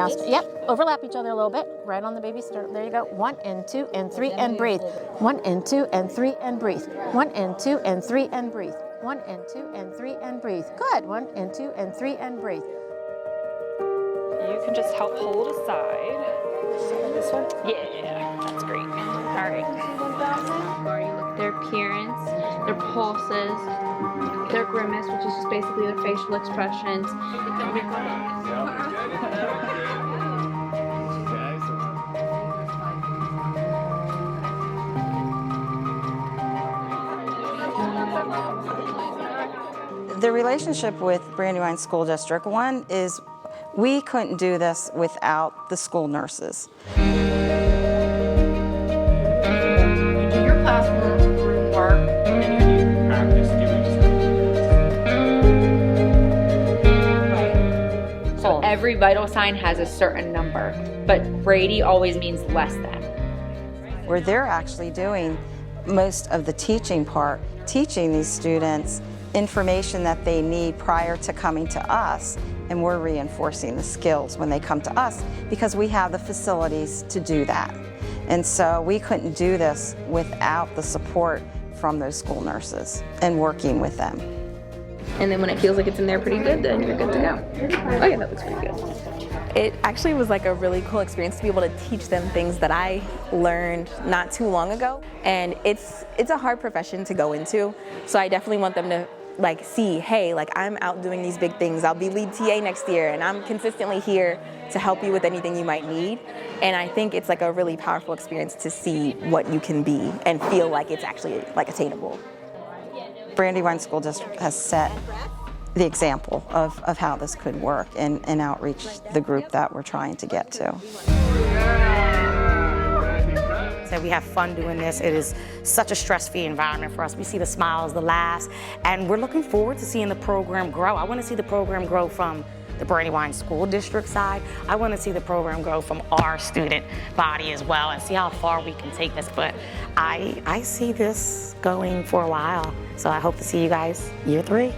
Now, yep, overlap each other a little bit. Right on the baby sternum. There you go. 1 and 2 and 3 and breathe. 1 and 2 and 3 and breathe. 1 and 2 and 3 and breathe. 1 and 2 and 3 and breathe. Good. 1 and 2 and 3 and breathe. You can just help hold aside. This one? Yeah, that's great. All right. You look at their appearance, their pulses, their grimace, which is just basically their facial expressions. The relationship with Brandywine School District, one is we couldn't do this without the school nurses. You do your classroom work, and you do practice doing so every vital sign has a certain number, but Brady always means less than. Where they're actually doing most of the teaching part, teaching these students information that they need prior to coming to us, and we're reinforcing the skills when they come to us because we have the facilities to do that. And so we couldn't do this without the support from those school nurses and working with them. And then when it feels like it's in there pretty good, then you're good to go. Oh yeah, that looks pretty good. It actually was like a really cool experience to be able to teach them things that I learned not too long ago. And it's a hard profession to go into, so I definitely want them to like see, hey, like I'm out doing these big things. I'll be lead TA next year, and I'm consistently here to help you with anything you might need. And I think it's like a really powerful experience to see what you can be and feel like it's actually like attainable. Brandywine School District has set the example of how this could work and outreach the group that we're trying to get to. We have fun doing this. It is such a stress-free environment for us. We see the smiles, the laughs, and we're looking forward to seeing the program grow. I want to see the program grow from the Brandywine School District side. I want to see the program grow from our student body as well and see how far we can take this. But I see this going for a while, so I hope to see you guys year 3.